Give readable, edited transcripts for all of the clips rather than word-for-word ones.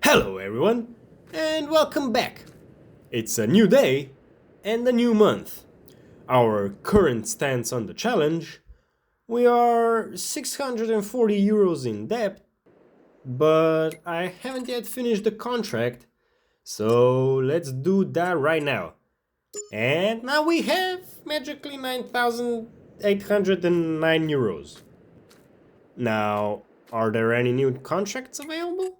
Hello everyone, and welcome back. It's a new day and a new month. Our current stance on the challenge, we are 640 euros in debt, but I haven't yet finished the contract, so let's do that right now. And now we have magically 9,809 euros. Now, are there any new contracts available?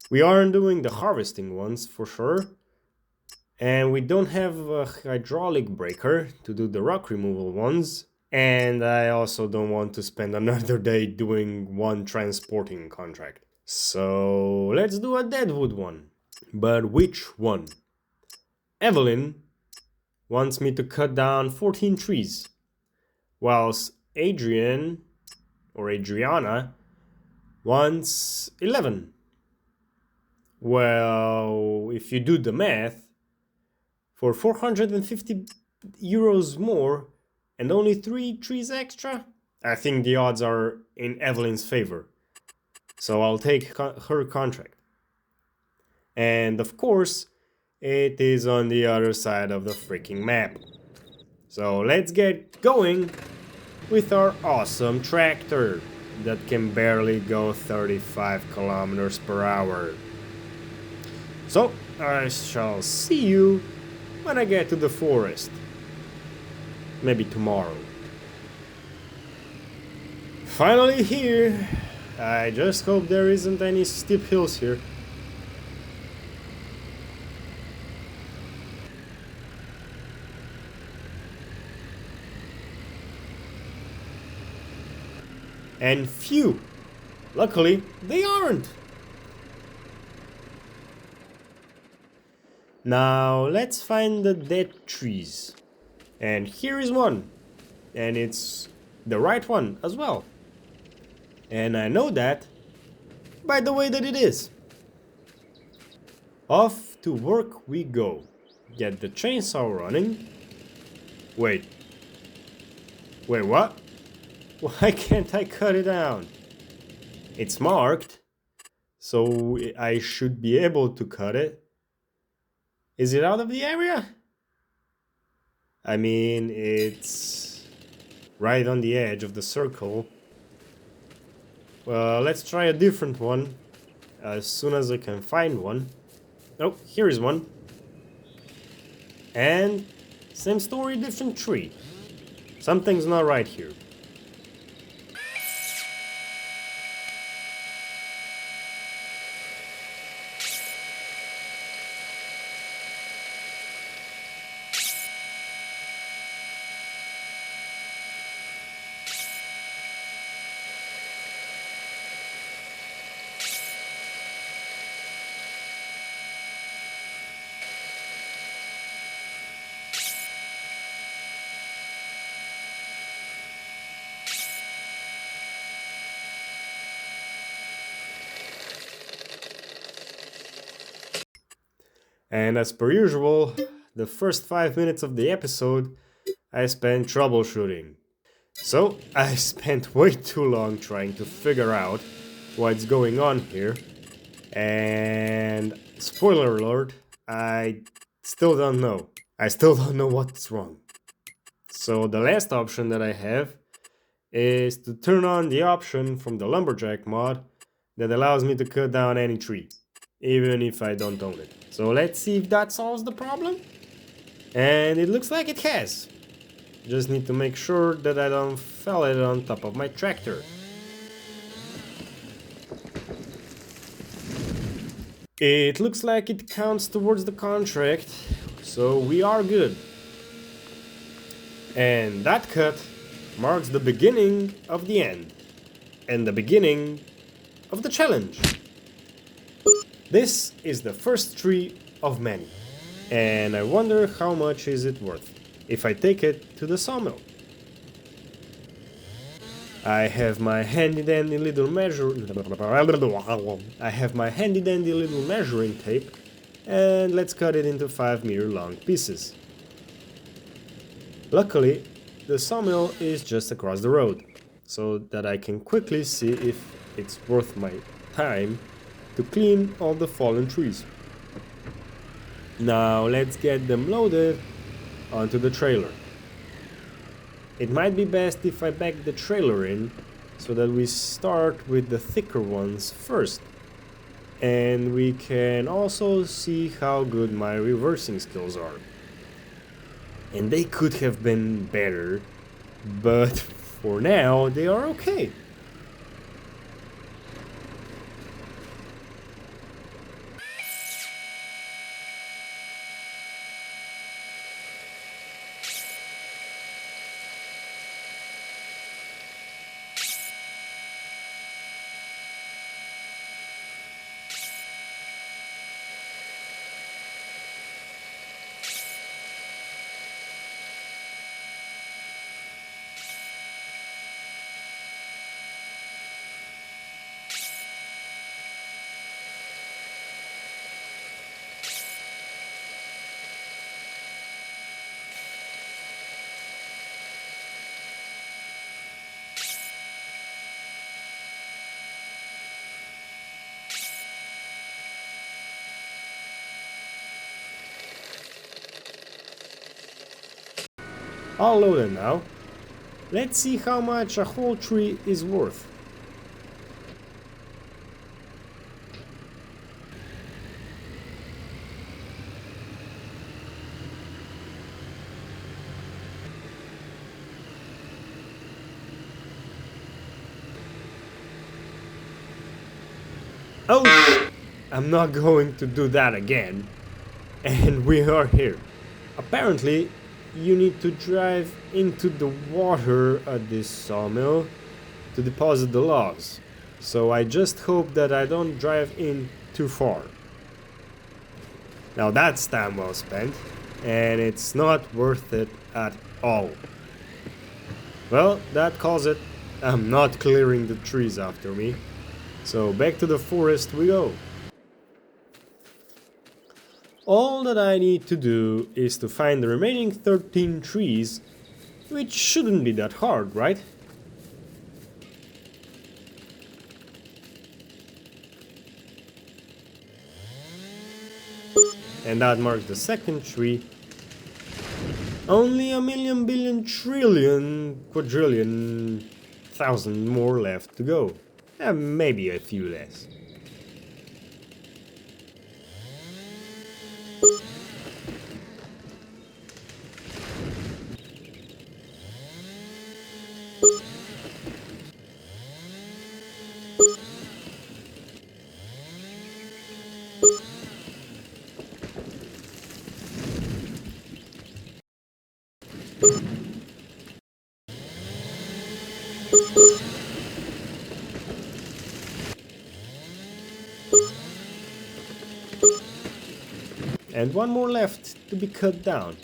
We aren't doing the harvesting ones for sure, and we don't have a hydraulic breaker to do the rock removal ones, and I also don't want to spend another day doing one transporting contract. So let's do a Deadwood one. But which one? Evelyn wants me to cut down 14 trees, whilst Adriana wants 11. Well, if you do the math, for 450 euros more and only 3 trees extra, I think the odds are in Evelyn's favor. So I'll take her contract. And of course, it is on the other side of the freaking map. So let's get going with our awesome tractor that can barely go 35 kilometers per hour. So, I shall see you when I get to the forest. Maybe tomorrow. Finally here. I just hope there isn't any steep hills here. And phew! Luckily, they aren't! Now let's find the dead trees. And here is one. And it's the right one as well. And I know that by the way that it is. Off to work we go. Get the chainsaw running. Wait, what? Why can't I cut it down? It's marked, so I should be able to cut it. Is it out of the area? I mean, it's right on the edge of the circle. Well, let's try a different one as soon as I can find one. Oh, here is one. And same story, different tree. Something's not right here. And as per usual, the first 5 minutes of the episode I spent troubleshooting. So I spent way too long trying to figure out what's going on here. And spoiler alert, I still don't know. I still don't know what's wrong. So the last option that I have is to turn on the option from the lumberjack mod that allows me to cut down any tree, even if I don't own it. So let's see if that solves the problem. And it looks like it has. Just need to make sure that I don't fell it on top of my tractor. It looks like it counts towards the contract, so we are good. And that cut marks the beginning of the end, and the beginning of the challenge. This is the first tree of many, and I wonder how much is it worth if I take it to the sawmill. I have my handy dandy little measuring tape, and let's cut it into 5-meter long pieces. Luckily, the sawmill is just across the road, so that I can quickly see if it's worth my time to clean all the fallen trees. Now let's get them loaded onto the trailer. It might be best if I back the trailer in, so that we start with the thicker ones first. And we can also see how good my reversing skills are. And they could have been better, but for now they are okay. All loaded now. Let's see how much a whole tree is worth. Oh, I'm not going to do that again. And we are here. Apparently, you need to drive into the water at this sawmill to deposit the logs. So I just hope that I don't drive in too far. Now that's time well spent, and it's not worth it at all. Well, that calls it. I'm not clearing the trees after me. So back to the forest we go. All that I need to do is to find the remaining 13 trees, which shouldn't be that hard, right? And that marks the second tree. Only a million, billion, trillion, quadrillion, thousand more left to go. And maybe a few less. And one more left to be cut down.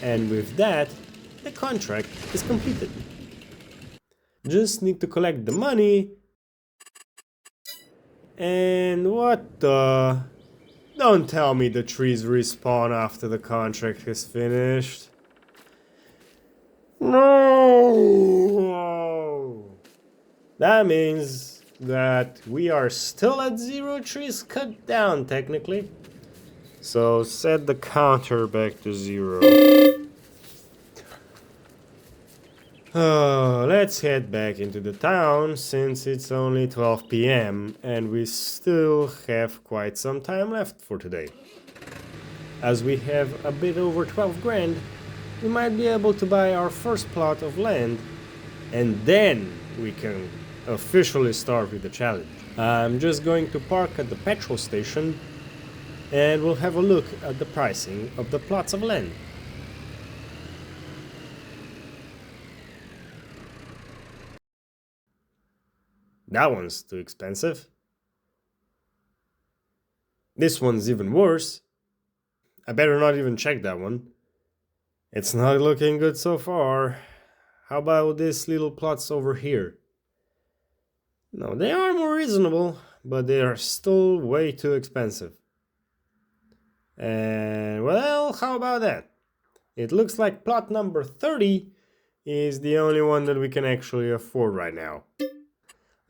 And with that, the contract is completed. Just need to collect the money. And what the... Don't tell me the trees respawn after the contract is finished. No! That means that we are still at 0 trees cut down, technically. So set the counter back to 0. Let's head back into the town, since it's only 12 PM and we still have quite some time left for today. As we have a bit over 12 grand, we might be able to buy our first plot of land, and then we can officially start with the challenge. I'm just going to park at the petrol station and we'll have a look at the pricing of the plots of land. That one's too expensive. This one's even worse. I better not even check that one. It's not looking good so far. How about these little plots over here? No, they are more reasonable, but they are still way too expensive. And well, how about that? It looks like plot number 30 is the only one that we can actually afford right now.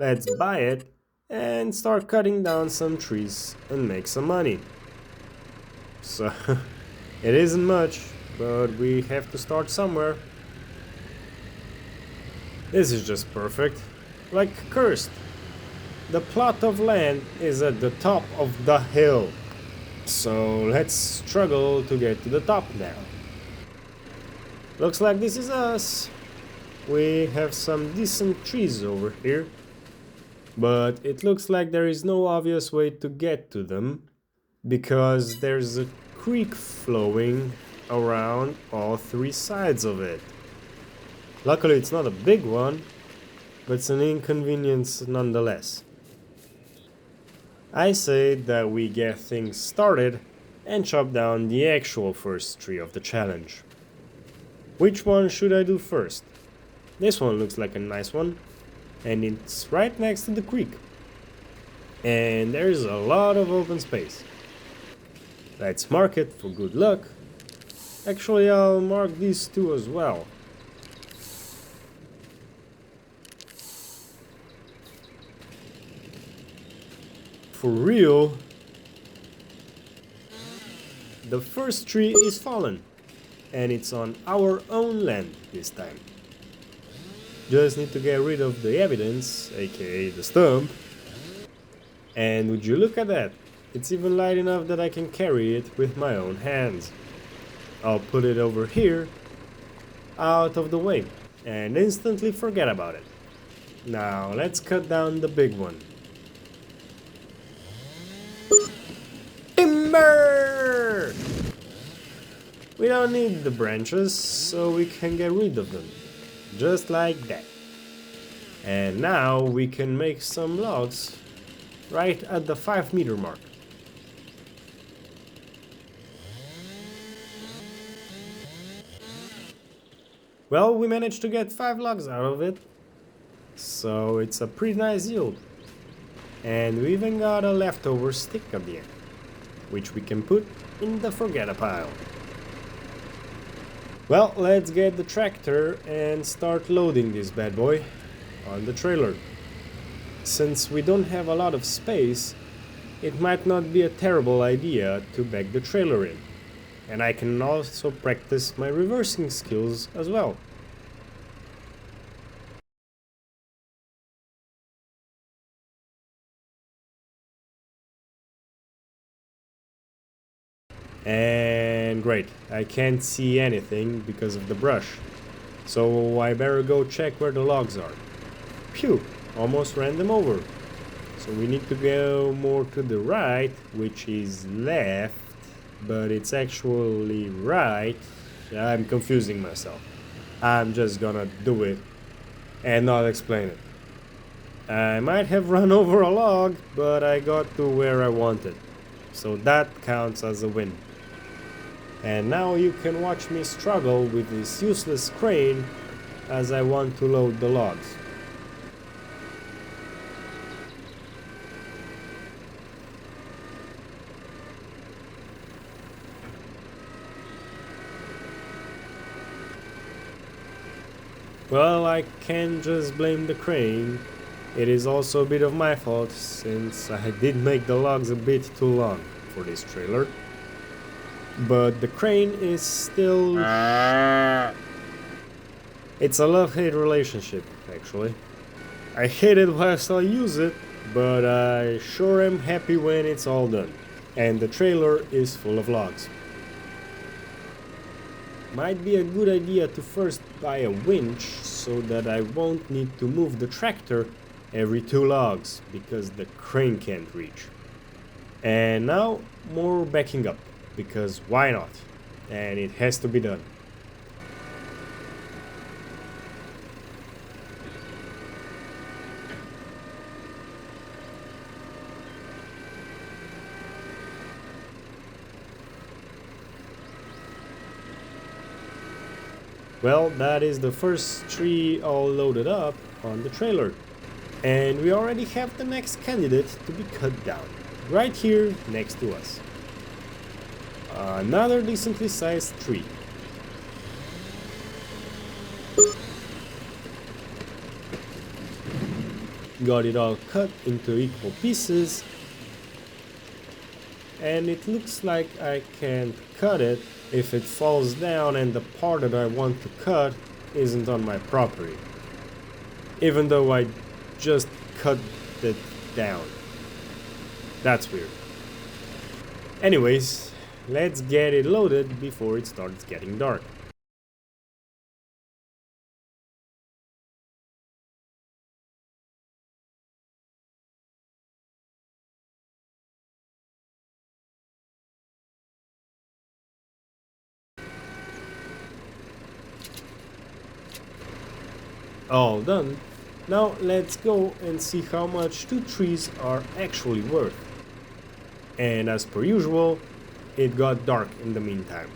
Let's buy it and start cutting down some trees and make some money. So, it isn't much, but we have to start somewhere. This is just perfect. Like cursed. The plot of land is at the top of the hill. So let's struggle to get to the top now. Looks like this is us. We have some decent trees over here. But it looks like there is no obvious way to get to them, because there's a creek flowing around all three sides of it. Luckily it's not a big one, but it's an inconvenience nonetheless. I say that we get things started and chop down the actual first tree of the challenge. Which one should I do first? This one looks like a nice one, and it's right next to the creek. And there's a lot of open space. Let's mark it for good luck. Actually, I'll mark these two as well. For real, the first tree is fallen, and it's on our own land this time. Just need to get rid of the evidence, aka the stump. And would you look at that? It's even light enough that I can carry it with my own hands. I'll put it over here, out of the way, and instantly forget about it. Now let's cut down the big one. Timber! We don't need the branches, so we can get rid of them. Just like that. And now we can make some logs right at the 5-meter mark. Well, we managed to get 5 logs out of it, so it's a pretty nice yield. And we even got a leftover stick at the end, which we can put in the forget pile. Well, let's get the tractor and start loading this bad boy on the trailer. Since we don't have a lot of space, it might not be a terrible idea to back the trailer in. And I can also practice my reversing skills as well. And great, I can't see anything because of the brush. So I better go check where the logs are. Phew, almost ran them over. So we need to go more to the right, which is left, but it's actually right. I'm confusing myself. I'm just gonna do it and not explain it. I might have run over a log, but I got to where I wanted. So that counts as a win. And now you can watch me struggle with this useless crane as I want to load the logs. Well, I can't just blame the crane. It is also a bit of my fault, since I did make the logs a bit too long for this trailer. But the crane is still... It's a love-hate relationship, actually. I hate it whilst I use it, but I sure am happy when it's all done. And the trailer is full of logs. Might be a good idea to first buy a winch, so that I won't need to move the tractor every 2 logs, because the crane can't reach. And now, more backing up, because why not? And it has to be done. Well, that is the first tree all loaded up on the trailer. And we already have the next candidate to be cut down, right here next to us. Another decently sized tree. got it all cut into equal pieces, and it looks like I can't cut it if it falls down and the part that I want to cut isn't on my property, even though I just cut it down. That's weird. Anyways, let's get it loaded before it starts getting dark. All done. Now let's go and see how much 2 trees are actually worth. And as per usual, it got dark in the meantime.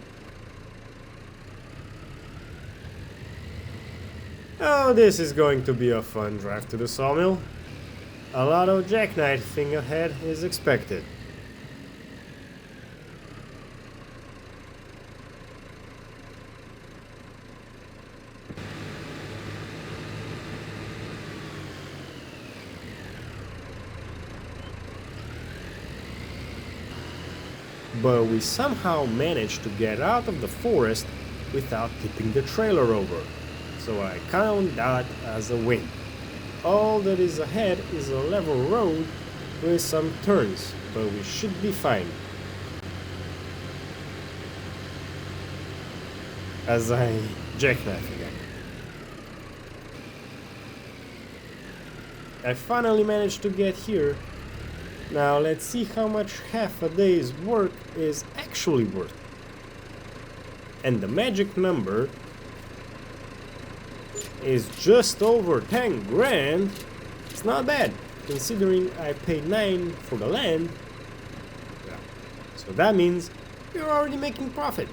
Oh, this is going to be a fun drive to the sawmill. A lot of jackknifing ahead is expected. But we somehow managed to get out of the forest without tipping the trailer over, so I count that as a win. All that is ahead is a level road with some turns, but we should be fine. As I jackknife again. I finally managed to get here. Now let's see how much half a day's work is actually worth. And the magic number is just over 10 grand. It's not bad, considering I paid 9 for the land. Yeah. So that means we're already making profit.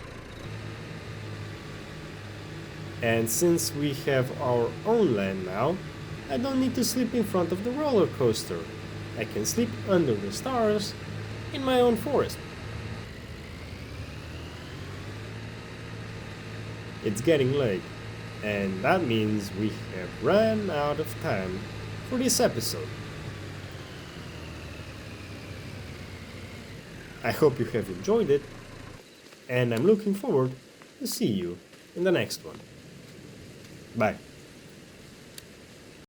And since we have our own land now, I don't need to sleep in front of the roller coaster. I can sleep under the stars in my own forest. It's getting late, and that means we have run out of time for this episode. I hope you have enjoyed it, and I'm looking forward to see you in the next one. Bye.